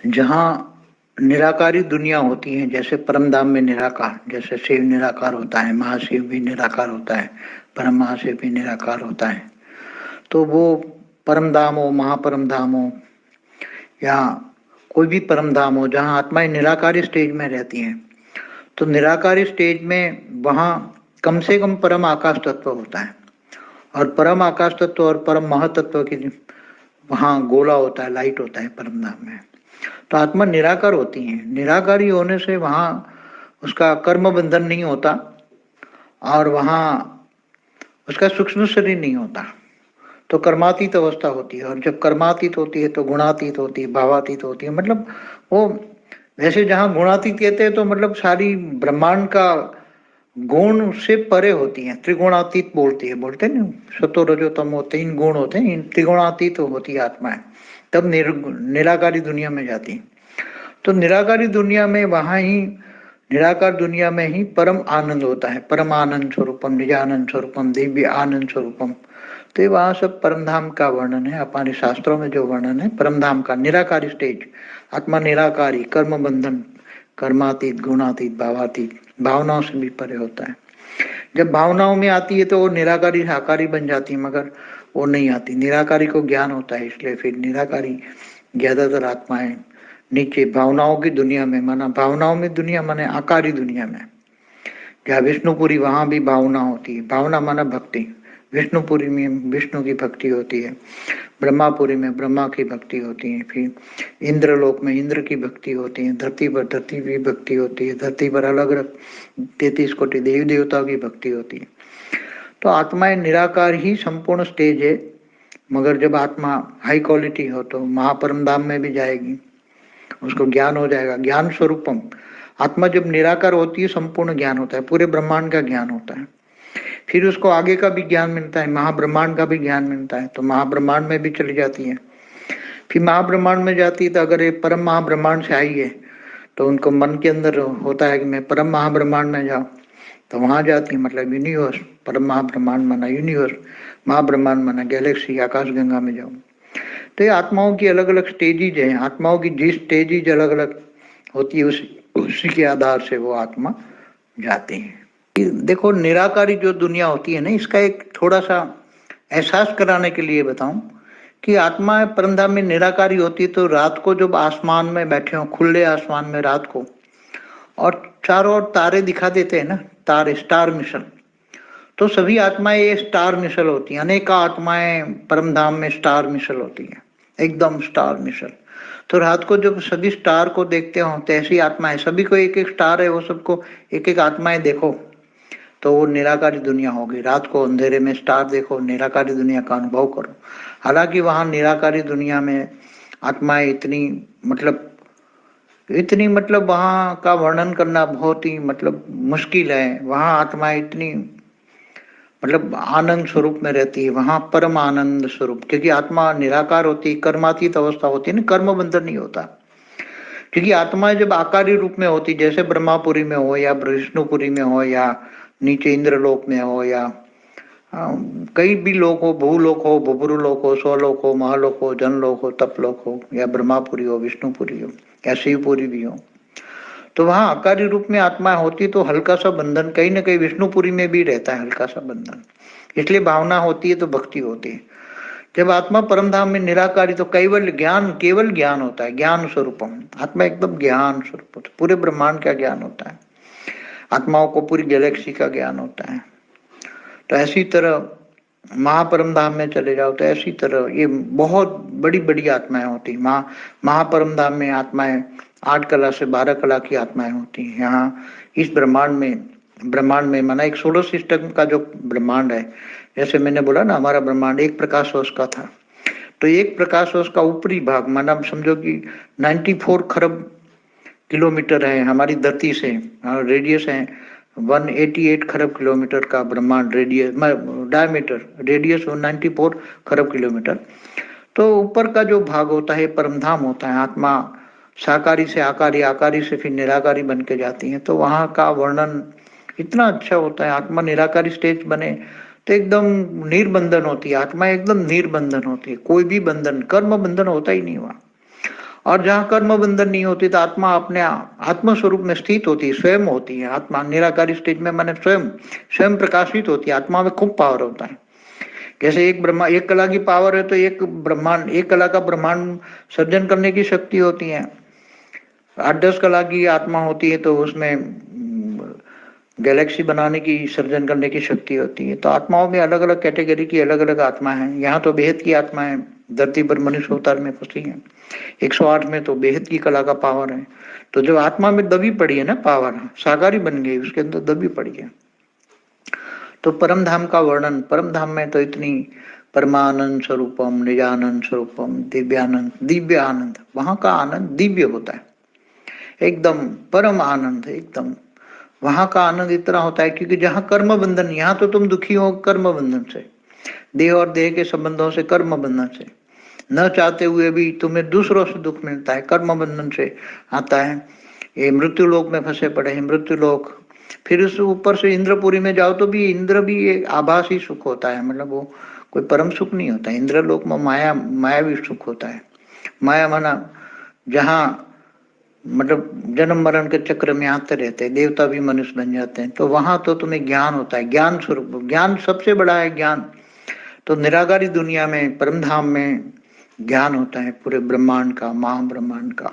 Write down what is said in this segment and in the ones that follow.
जहाँ निराकारी दुनिया होती है, जैसे परमधाम में निराकार, जैसे शिव निराकार होता है, महाशिव भी निराकार होता है, परम महाशिव भी निराकार होता है। तो वो परम धाम हो, महापरम धाम हो, या कोई भी परम धाम हो, जहाँ आत्माएं निराकारी स्टेज में रहती हैं, तो निराकारी स्टेज में वहाँ कम से कम परम आकाश तत्व होता है, और परम आकाश तत्व और परम महातत्व की वहाँ गोला होता है, लाइट होता है परम धाम में। तो आत्मा निराकार होती है। निराकारी होने से वहाँ उसका कर्म बंधन नहीं होता, और वहाँ उसका सूक्ष्म शरीर नहीं होता। तो कर्मातीत अवस्था होती है, और जब कर्मातीत होती है तो गुणातीत होती है, भावातीत होती है। मतलब वो वैसे जहाँ गुणातीत कहते हैं तो मतलब सारी ब्रह्मांड का गुण से परे होती है, त्रिगुणातीत बोलते हैं ना, सतो रजो तमो 3 गुण होते हैं, इन त्रिगुणातीत होती है आत्मा है, तब निराकारी दुनिया में जाती है। तो निराकारी दुनिया में वहां ही, निराकार दुनिया में ही परम आनंद होता है, परम आनंद स्वरूपम, निजानंद स्वरूपम, दिव्य आनंद स्वरूपम। तो ये वहां सब परम धाम का वर्णन है, हमारे शास्त्रों में जो वर्णन है परम धाम का, निराकारी स्टेज, आत्मा निराकारी, कर्म बंधन, कर्मातीत, गुणातीत, भावातीत, भावनाओं से भी परे होता है। जब भावनाओं में आती है तो वो निराकारी साकारी बन जाती है, मगर वो नहीं आती। निराकारी को ज्ञान होता है, इसलिए फिर निराकारी ज्यादातर आत्माएं नीचे भावनाओं की दुनिया में, माना भावनाओं में दुनिया माने आकारी दुनिया में, जहाँ विष्णुपुरी वहां भी भावना होती है, भावना माना भक्ति। विष्णुपुरी में विष्णु की भक्ति होती है, ब्रह्मापुरी में ब्रह्मा की भक्ति होती है, फिर इंद्रलोक में इंद्र की भक्ति होती है, धरती पर धरती की भक्ति होती है, धरती पर अलग अलग 33 कोटि देवी देवताओं की भक्ति होती है। तो आत्माएं निराकार ही संपूर्ण स्टेज है, मगर जब आत्मा हाई क्वालिटी हो तो महापरम धाम में भी जाएगी, उसको ज्ञान हो जाएगा, ज्ञान स्वरूपम। आत्मा जब निराकार होती है संपूर्ण ज्ञान होता है, पूरे ब्रह्मांड का ज्ञान होता है। फिर उसको आगे का भी ज्ञान मिलता है, महाब्रह्मांड का भी ज्ञान मिलता है, तो महाब्रह्मांड में भी चली जाती है। फिर महाब्रह्मांड में जाती है तो अगर ये परम महाब्रह्मांड से आई है तो उनको मन के अंदर होता है कि मैं परम महाब्रह्मांड में जाऊं, तो वहां जाती है, मतलब यूनिवर्स, परम महाब्रह्मांड माना यूनिवर्स, महाब्रह्मांड माना गैलेक्सी, आकाश गंगा में जाऊं। तो ये आत्माओं की अलग अलग स्टेजेज हैं, आत्माओं की जिस स्टेजेज अलग अलग होती है उसी के आधार से वो आत्मा जाते हैं। देखो निराकारी जो दुनिया होती है ना, इसका एक थोड़ा सा एहसास कराने के लिए बताऊं कि आत्मा परमधाम में निराकारी होती है, तो रात को जब आसमान में बैठे हो, खुले आसमान में रात को, और चारों ओर तारे दिखा देते हैं ना, तारे, स्टार मिशन, तो सभी आत्माएं ये स्टार मिसल होती हैं। अनेक आत्माएं परम धाम में स्टार मिसल होती हैं, एकदम स्टार मिसल। तो रात को जब सभी स्टार को देखते हो तो ऐसी आत्माएं, सभी को एक एक स्टार है, वो सबको एक एक आत्माएं देखो, तो वो निराकारी दुनिया होगी। रात को अंधेरे में स्टार देखो, निराकारी दुनिया का अनुभव करो। हालांकि वहां निराकारी दुनिया में आत्माएं इतनी मतलब वहां का वर्णन करना बहुत ही मतलब मुश्किल है। वहां आत्माएं इतनी मतलब आनंद स्वरूप में रहती है, वहां परम आनंद स्वरूप, क्योंकि आत्मा निराकार होती है, कर्मातीत अवस्था होती है ना, कर्म बंधन नहीं होता। क्योंकि आत्मा जब आकारी रूप में होती, जैसे ब्रह्मापुरी में हो या विष्णुपुरी में हो या नीचे इंद्रलोक में हो या कई भी लोक हो, भूलोक हो, भुभुरुलोक हो, स्वलोक हो, महालोक हो, जनलोक हो, तपलोक हो, या ब्रह्मापुरी हो, विष्णुपुरी हो, या शिवपुरी भी हो, तो वहां आकारी रूप में आत्मा होती तो हल्का सा बंधन कहीं ना कहीं विष्णुपुरी में भी रहता है, हल्का सा बंधन। इसलिए भावना होती है तो भक्ति होती है। जब आत्मा परम धाम में निराकारी तो केवल ज्ञान होता है, ज्ञान स्वरूपम। आत्मा एकदम ज्ञान स्वरूप होता है, पूरे ब्रह्मांड का ज्ञान होता है, आत्माओं को पूरी गैलेक्सी का ज्ञान होता है। तो ऐसी तरह महापरम धाम में चले जाओ तो ऐसी तरह ये बहुत बड़ी बड़ी आत्माएं होती। महापरम धाम में आत्माएं 8 कला से 12 कला की आत्माएं होती हैं। यहाँ इस ब्रह्मांड में माना एक सोलर सिस्टम का जो ब्रह्मांड है, जैसे मैंने बोला ना हमारा ब्रह्मांड एक प्रकाश वर्ष का था, तो एक प्रकाश वर्ष का ऊपरी भाग माना समझो कि 94 खरब किलोमीटर है हमारी धरती से, रेडियस है 188 खरब किलोमीटर का ब्रह्मांड, रेडियस डायमीटर, रेडियस 94 खरब किलोमीटर। तो ऊपर का जो भाग होता है परमधाम होता है। आत्मा साकारी से आकारी, आकारी से फिर निराकारी बन के जाती है, तो वहां का वर्णन इतना अच्छा होता है। आत्मा निराकारी स्टेज बने तो एकदम निर्बंधन होती है आत्मा, एकदम निर्बंधन होती है, कोई भी बंधन, कर्म बंधन होता ही नहीं वहां। और जहाँ कर्म बंधन नहीं होती तो आत्मा अपने आत्म स्वरूप में स्थित होती है, स्वयं होती है। आत्मा निराकारी स्टेज में मैंने स्वयं स्वयं प्रकाशित होती है। आत्मा में खूब पावर होता है। जैसे एक कला की पावर है तो एक कला का ब्रह्मांड सर्जन करने की शक्ति होती है। 8-10 कला की आत्मा होती है तो उसमें गैलेक्सी बनाने की, सर्जन करने की शक्ति होती है। तो आत्माओं में अलग अलग कैटेगरी की अलग अलग आत्मा है। यहाँ तो बेहद की आत्मा है, धरती पर मनुष्य अवतार में फंसी है। 108 में तो बेहद की कला का पावर है। तो जब आत्मा में दबी पड़ी है ना, पावर साकारी बन गई, उसके अंदर दबी पड़ी है। तो परम धाम का वर्णन, परम धाम में तो इतनी परमानंद स्वरूपम, निजानंद स्वरूपम, दिव्य आनंद, वहां का आनंद दिव्य होता है, एकदम परम आनंद है। एकदम वहां का आनंद इतना होता है क्योंकि जहाँ कर्म बंधन, यहाँ तो तुम दुखी हो कर्म बंधन से, देह और देह के संबंधों से, कर्म बंधन से, न चाहते हुए भी तुम्हें दूसरों से दुख मिलता है, कर्म बंधन से आता है। ये मृत्यु लोक में फंसे पड़े हैं, मृत्यु लोक। फिर उस ऊपर से इंद्रपुरी में जाओ तो भी इंद्र भी एक आभासी सुख होता है, मतलब वो कोई परम सुख नहीं होता। इंद्र लोक में मायावी सुख होता है। माया माना जहाँ मतलब जन्म मरण के चक्र में आते रहते हैं, देवता भी मनुष्य बन जाते हैं। तो वहां तो तुम्हें ज्ञान होता है, ज्ञान स्वरूप, ज्ञान सबसे बड़ा है ज्ञान। तो निराकारी दुनिया में, परम धाम में ज्ञान होता है पूरे ब्रह्मांड का, महाब्रह्मांड का।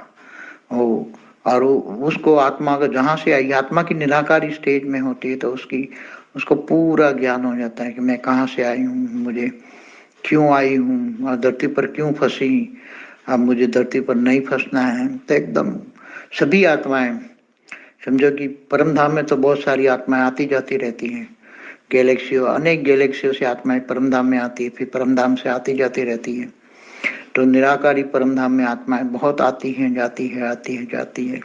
ओ और उसको आत्मा का जहां से आई, आत्मा की निराकारी स्टेज में होती है तो उसको पूरा ज्ञान हो जाता है कि मैं कहाँ से आई हूँ, मुझे क्यों आई हूँ, और धरती पर क्यों फंसी, अब मुझे धरती पर नहीं फंसना है। तो एकदम सभी आत्माएं, समझो कि परम धाम में तो बहुत सारी आत्माएं आती जाती रहती हैं। गैलेक्सियों, अनेक गैलेक्सियों से आत्माएं परम धाम में आती है, फिर परम धाम से आती जाती रहती है। तो निराकारी परम धाम में आत्माएं बहुत आती हैं, जाती है, आती है, जाती है।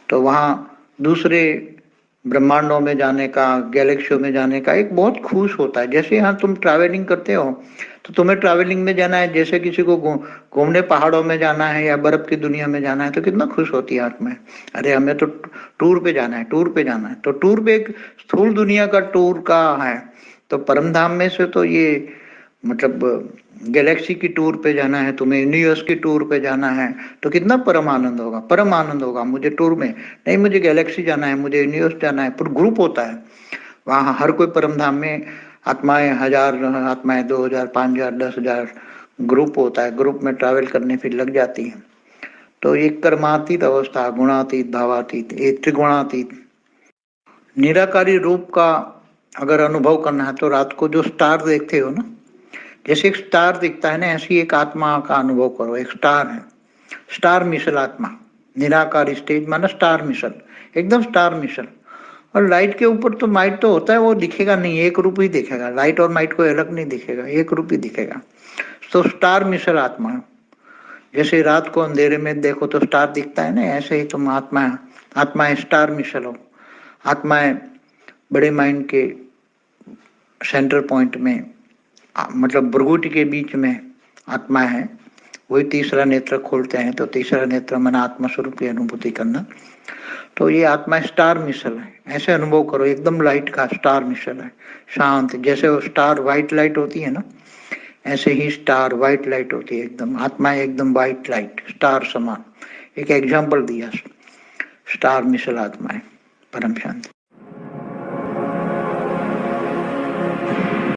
तो वहाँ दूसरे ब्रह्मांडों में जाने का, गैलेक्सियों में जाने का एक बहुत खुश होता है। जैसे यहाँ तुम ट्रैवलिंग करते हो तो तुम्हें ट्रैवलिंग में जाना है, जैसे किसी को घूमने पहाड़ों में जाना है या बर्फ की दुनिया में जाना है तो कितना खुश होती है आत्मा। अरे हमें तो टूर पे जाना है, टूर पे जाना है। तो टूर पे एक स्थूल दुनिया का टूर का है। तो परम धाम में से तो ये मतलब गैलेक्सी की टूर पे जाना है, तुम्हें यूनिवर्स की टूर पे जाना है तो कितना परम आनंद होगा, परम आनंद होगा। मुझे टूर में नहीं, मुझे गैलेक्सी जाना है, मुझे यूनिवर्स जाना है। पूरा ग्रुप होता है वहाँ, हर कोई परम धाम में आत्माएं, 1000 आत्माएं, 2000, 5000, 10,000 ग्रुप होता है। ग्रुप में ट्रैवल करने फिर लग जाती है। तो एक कर्मातीत अवस्था, गुणातीत, भावातीत, एक त्रिगुणातीत निराकारी रूप का अगर अनुभव करना है तो रात को जो स्टार देखते हो ना, जैसे एक स्टार दिखता है ना, ऐसी एक आत्मा का अनुभव करो। एक स्टार है, स्टार मिसल आत्मा, निराकार स्टेज माना स्टार मिसल, एकदम स्टार मिसल। और लाइट के ऊपर तो माइट तो होता है, वो दिखेगा नहीं, एक रूप ही दिखेगा। लाइट और माइट को अलग नहीं दिखेगा, एक रूप ही दिखेगा। तो स्टार मिसल आत्मा, जैसे रात को अंधेरे में देखो तो स्टार दिखता है ना, ऐसे ही तुम आत्माएं स्टार मिसल हो। आत्माएं बड़े माइंड के सेंटर पॉइंट में, मतलब भ्रुकुटी के बीच में आत्मा है। वही तीसरा नेत्र खोलते हैं तो तीसरा नेत्र मन आत्मा स्वरूप की अनुभूति करना। तो ये आत्मा स्टार मिसल है, ऐसे अनुभव करो। एकदम लाइट का स्टार मिसल है, शांत। जैसे वो स्टार व्हाइट लाइट होती है ना, ऐसे ही स्टार व्हाइट लाइट होती है। एकदम आत्मा एकदम व्हाइट लाइट, स्टार समान। एक एग्जाम्पल दिया, स्टार मिसल आत्मा है, परम शांति।